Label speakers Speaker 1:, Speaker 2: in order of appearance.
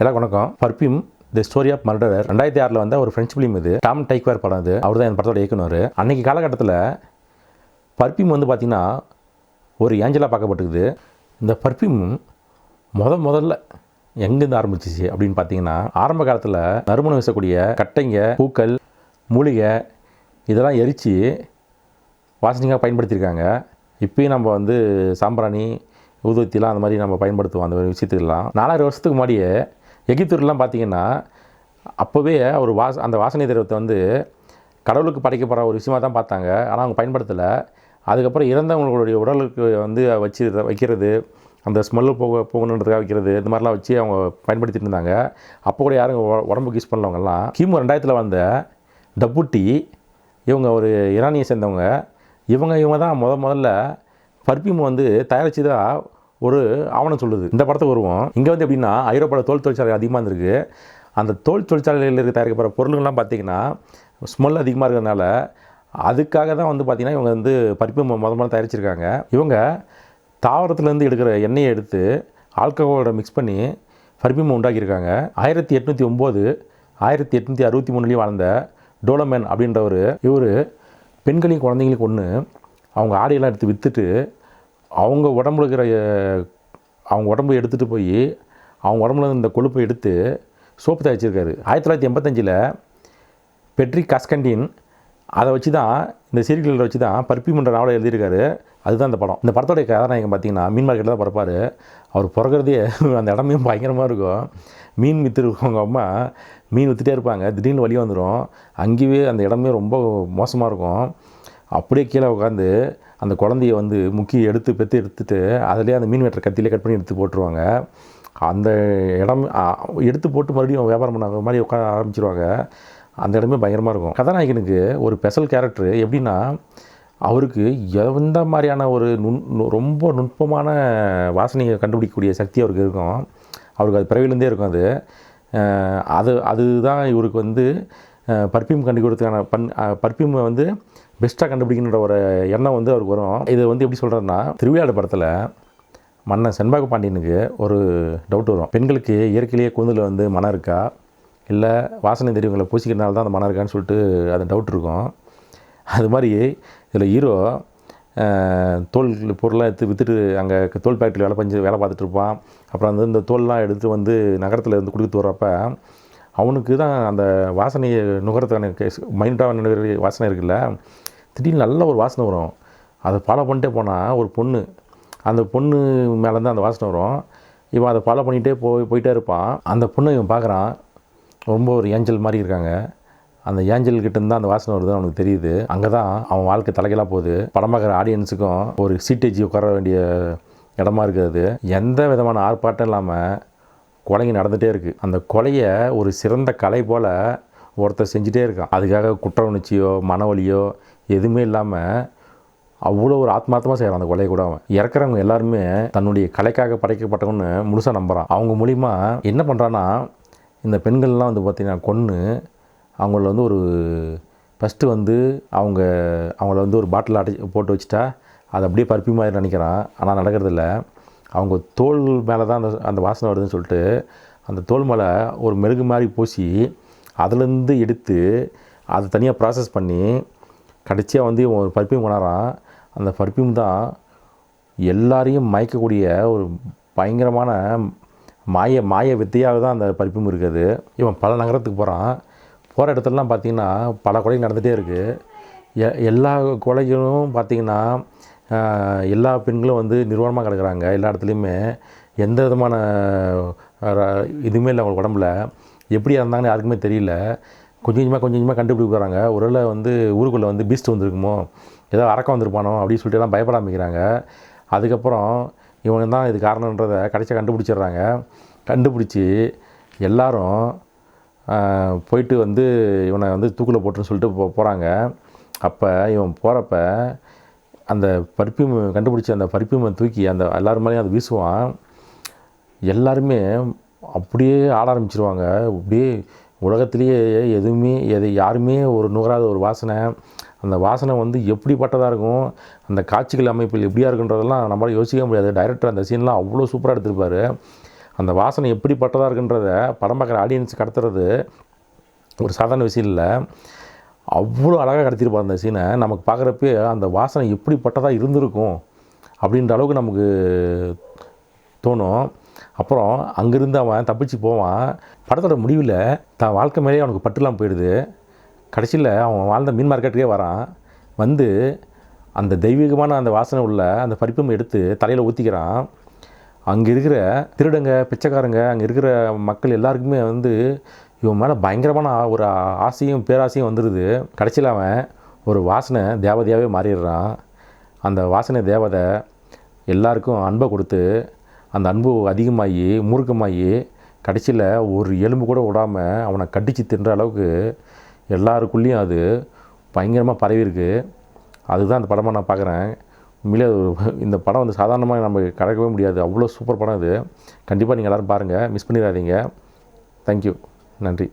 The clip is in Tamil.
Speaker 1: எல்லாருக்கும் வணக்கம். Perfume the story of murderer 2006 வந்த ஒரு ஃப்ரெஞ்ச் ஃபிலிம். இது டாம் டைக்வேர் படம். இது அவர் தான் இந்த படத்தோட இயக்குனர். அன்னைக்கு காலகட்டத்தில் பர்ஃப்யூம் பார்த்தீங்கன்னா ஒரு ஏஞ்சலாக பார்க்கப்பட்டுக்குது. இந்த பர்ஃப்யூம் முதல்ல எங்கேருந்து ஆரம்பிச்சிச்சு அப்படின்னு பார்த்தீங்கன்னா, ஆரம்ப காலத்தில் நறுமணம் வீசக்கூடிய கட்டைங்க, பூக்கள், மூலிகை இதெல்லாம் எரித்து வாசனைக்காக பயன்படுத்தியிருக்காங்க. இப்போயும் நம்ம சாம்பிராணி, ஊதுவத்திலாம் அந்த மாதிரி நம்ம பயன்படுத்துவோம். அந்த மாதிரி விஷயத்துக்கெல்லாம் 4000 வருஷத்துக்கு முன்னாடியே எகிப்துலாம் பார்த்திங்கன்னா, அப்போவே ஒரு அந்த வாசனை திரவத்தை கடவுளுக்கு படைக்கப்படுற ஒரு விஷயமாக தான் பார்த்தாங்க. ஆனால் அவங்க பயன்படுத்தலை. அதுக்கப்புறம் இறந்தவங்களுடைய உடலுக்கு வைக்கிறது, அந்த ஸ்மெல்லு போகணுன்றதுக்காக வைக்கிறது, இந்த மாதிரிலாம் வச்சு அவங்க பயன்படுத்திட்டு இருந்தாங்க. அப்போ கூட யாரும் உடம்புக்கு யூஸ் பண்ணவங்கலாம். கிமு 2000 வந்த டப்புட்டி இவங்க ஒரு ஈரானியை சேர்ந்தவங்க. இவங்க தான் முதல்ல பர்ஃப்யூம் தயாரித்து தான் ஒரு ஆவணம் சொல்லுது. இந்த படத்துக்கு வருவோம். இங்கே எப்படின்னா, ஐரோப்பாவில் தோல் தொழிற்சாலை அதிகமாக இருந்திருக்கு. அந்த தோல் தொழிற்சாலையில் இருக்க தயாரிக்கப்படுற பொருளுங்கள்லாம் பார்த்திங்கன்னா ஸ்மெல் அதிகமாக இருக்கிறதுனால அதுக்காக தான் பார்த்திங்கன்னா இவங்க பர்ஃப்யூம் முதல்ல தயாரிச்சிருக்காங்க. இவங்க தாவரத்துலேருந்து எடுக்கிற எண்ணெயை எடுத்து ஆல்கஹாலோட மிக்ஸ் பண்ணி பர்ஃப்யூம் உண்டாக்கியிருக்காங்க. 1809 1863 வாழ்ந்த டோலமேன் அப்படின்றவர், இவர் பெண்களையும் குழந்தைங்களுக்கு ஒன்று அவங்க ஆடையெல்லாம் எடுத்து விற்றுட்டு அவங்க உடம்புல இருக்கிற உடம்பு எடுத்துகிட்டு போய் அவங்க உடம்புல இந்த கொழுப்பை எடுத்து சோப்பு தயாரிச்சிருக்காரு. 1985 பெட்ரிக் காஸ்கண்டின் அதை வச்சு தான், இந்த சீரியல்களை வச்சு தான் பர்ஃப்யூம்ன்ற நாவலை எழுதியிருக்காரு. அதுதான் இந்த படம். இந்த படத்தோடைய கதாநாயகன் பார்த்திங்கன்னா மீன் மார்க்கெட்டில் தான் பிறப்பார். அவர் பிறகுறதே அந்த இடமே பயங்கரமாக இருக்கும். மீன் விற்றுருக்கவங்க அம்மா மீன் விற்றுட்டே இருப்பாங்க. திடீர்னு வழி வந்துடும். அங்கேயே அந்த இடமே ரொம்ப மோசமாக இருக்கும். அப்படியே கீழே உட்காந்து அந்த குழந்தைய முக்கி எடுத்துட்டு அதிலே அந்த மீன் வெட்டுற கத்தியிலே கட் பண்ணி எடுத்து போட்டுருவாங்க. அந்த இடம் எடுத்து போட்டு மறுபடியும் வியாபாரம் பண்ண மாதிரி உட்கார ஆரம்பிச்சிருவாங்க. அந்த இடமே பயங்கரமாக இருக்கும். கதாநாயகனுக்கு ஒரு ஸ்பெஷல் கேரக்டர் எப்படின்னா, அவருக்கு எந்த மாதிரியான ஒரு ரொம்ப நுட்பமான வாசனையை கண்டுபிடிக்கக்கூடிய சக்தி அவருக்கு இருக்கும். அவருக்கு அது பிறவிலேருந்தே இருக்கும். அதுதான் இவருக்கு பர்ஃப்யூம் கண்டுபிடிக்கிறதுக்கான பர்ஃப்யூமை பெஸ்ட்டாக கண்டுபிடிக்கின்ற ஒரு எண்ணம் அவருக்கு வரும். இது எப்படி சொல்கிறதுனா, திருவிளையாடு படத்தில் மன்னன் செண்பக பாண்டியனுக்கு ஒரு டவுட் வரும். பெண்களுக்கு இயற்கையிலேயே கூந்தல் மனம் இருக்கா, இல்லை வாசனை தெரிவுங்களை பூசிக்கிறதுனால தான் அந்த மனம் இருக்கான்னு சொல்லிட்டு அந்த டவுட் இருக்கும். அது மாதிரி இதில் ஹீரோ தோல் பொருளாக எடுத்து விற்றுட்டு அங்கே தோல் ஃபேக்ட்ரி வேலை பார்த்துட்டு இருப்பான். அப்புறம் இந்த தோல்லாம் எடுத்து நகரத்தில் கொடுத்து வர்றப்ப அவனுக்கு தான் அந்த வாசனையை நுகரத்துக்கான மைண்டாக வாசனை இருக்குல்ல, திடீர்னு நல்ல ஒரு வாசனை வரும். அதை ஃபாலோ பண்ணிட்டே போனால் ஒரு பொண்ணு, அந்த பொண்ணு மேலேருந்து அந்த வாசனை வரும். இவன் அதை ஃபாலோ பண்ணிகிட்டே போயிட்டே இருப்பான். அந்த பொண்ணை இவன் பார்க்குறான், ரொம்ப ஒரு ஏஞ்சல் மாதிரி இருக்காங்க. அந்த ஏஞ்சல்கிட்டேருந்து தான் அந்த வாசனை வருது அவனுக்கு தெரியுது. அங்கே தான் அவன் வாழ்க்கை தலைகளாக போகுது. படம் பார்க்குற ஆடியன்ஸுக்கும் ஒரு சீட்டேஜி உட்கார வேண்டிய இடமா இருக்குது. எந்த விதமான ஆர்ப்பாட்டம் இல்லாமல் கொலைங்க நடந்துகிட்டே இருக்குது. அந்த கொலையை ஒரு சிறந்த கலை போல் ஒருத்தர் செஞ்சுட்டே இருக்கான். அதுக்காக குற்ற உணர்ச்சியோ மனவலியோ எதுவுமே இல்லாமல் அவ்வளோ ஒரு ஆத்மார்த்தமாக செய்கிறான் அந்த கொலையை கூட. அவன் இறக்குறவங்க எல்லாருமே தன்னுடைய கலைக்காக படைக்கப்பட்டவன்னு முழுசாக நம்புகிறான். அவங்க மூலிமா என்ன பண்ணுறான்னா, இந்த பெண்கள்லாம் பார்த்திங்கன்னா கொன்று அவங்கள ஒரு ஃபஸ்ட்டு அவங்கள ஒரு பாட்டில் போட்டு வச்சுட்டா அது அப்படியே பர்ஃப்யூம் மாதிரி நினைக்கிறான். ஆனால் நடக்கிறதில்ல. அவங்க தோல் மேலே தான் அந்த வாசனை வருதுன்னு சொல்லிட்டு அந்த தோல் மேலே ஒரு மெழுகு மாதிரி பூசி அதுலேருந்து எடுத்து அதை தனியாக ப்ராசஸ் பண்ணி கடைசியாக ஒரு பர்ஃப்யூம் கொண்டாடுறான். அந்த பர்ஃப்யூம் தான் எல்லாரையும் மயக்கக்கூடிய ஒரு பயங்கரமான மாய வித்தையாக தான் அந்த பர்ஃப்யூம் இருக்குது. இவன் பல நகரத்துக்கு போகிற இடத்துலலாம் பார்த்திங்கன்னா பல கொலைகள் நடந்துகிட்டே இருக்குது. எல்லா கொலைகளும் பார்த்திங்கன்னா எல்லா பெண்களும் நிர்வாணமாக கிடக்குறாங்க. எல்லா இடத்துலையுமே எந்த விதமான இதுவுமே இல்லை. அவங்க உடம்புல எப்படி இருந்தாங்கன்னு யாருக்குமே தெரியல. கொஞ்சம் கொஞ்சமாக கண்டுபிடிக்கிறாங்க. ஒருவேளை ஊருக்குள்ளே பீஸ்ட் வந்துருக்குமோ, ஏதோ அரக்கம் வந்திருப்பானோ அப்படின்னு சொல்லிட்டு எல்லாம் பயப்பட ஆரம்பிக்கிறாங்க. அதுக்கப்புறம் இவங்க தான் இது காரணன்றதை கடைசியாக கண்டுபிடிச்சிடுறாங்க. கண்டுபிடிச்சி எல்லாரும் போயிட்டு இவனை தூக்கில் போட்டுன்னு சொல்லிட்டு போகிறாங்க. அப்போ இவன் போகிறப்ப அந்த பர்ஃப்யூம் கண்டுபிடிச்சி அந்த பர்ஃப்யூமை தூக்கி அந்த எல்லாரும் மேலேயும் அதை வீசுவான். எல்லாருமே அப்படியே ஆட ஆரம்பிச்சிருவாங்க. அப்படியே உலகத்திலேயே யாருமே ஒரு நுகராத ஒரு வாசனை. அந்த வாசனை எப்படிப்பட்டதாக இருக்கும், அந்த காட்சிகள் அமைப்பில் எப்படியா இருக்குன்றதெல்லாம் நம்மளால் யோசிக்க முடியாது. டைரக்டர் அந்த சீன்லாம் அவ்வளோ சூப்பராக எடுத்திருப்பார். அந்த வாசனை எப்படிப்பட்டதாக இருக்குன்றத படம் பார்க்குற ஆடியன்ஸ் கடத்துறது ஒரு சாதாரண விஷயம் இல்லை. அவ்வளோ அழகாக கடத்திருப்பார் அந்த சீனை. நமக்கு பார்க்குறப்பே அந்த வாசனை எப்படிப்பட்டதாக இருந்திருக்கும் அப்படின்ற அளவுக்கு நமக்கு தோணும். அப்புறம் அங்கேருந்து அவன் தப்பிச்சு போவான். படத்தோட முடிவில் தான் வாழ்க்கை மேலேயே அவனுக்கு பட்டுலாம் போயிடுது. கடைசியில் அவன் வாழ்ந்த மீன் மார்க்கெட்டுக்கே வரான். வந்து அந்த தெய்வீகமான அந்த வாசனை உள்ள அந்த பரிப்பம் எடுத்து தலையில் ஊற்றிக்கிறான். அங்கே இருக்கிற திருடங்க, பிச்சைக்காரங்க, அங்கே இருக்கிற மக்கள் எல்லாருக்குமே வந்து இவன் மேலே பயங்கரமான ஒரு ஆசையும் பேராசையும் வந்துடுது. கடைசியில் அவன் ஒரு வாசனை தேவதையாகவே மாறிடுறான். அந்த வாசனை தேவதை எல்லாருக்கும் அன்பை கொடுத்து அந்த அன்பு அதிகமாகி மூர்க்கமாகி கடைசியில் ஒரு எலும்பு கூட விடாமல் அவனை கடித்து தின்ற அளவுக்கு எல்லாருக்குள்ளேயும் அது பயங்கரமாக பரவிருக்கு. அதுதான் அந்த படமாக நான் பார்க்குறேன். உண்மையிலே இந்த படம் வந்து சாதாரணமாக நம்ம கடக்கவே முடியாது. அவ்வளோ சூப்பர் படம் இது. கண்டிப்பாக நீங்கள் எல்லோரும் பாருங்கள், மிஸ் பண்ணிடாதீங்க. தேங்க்யூ, நன்றி.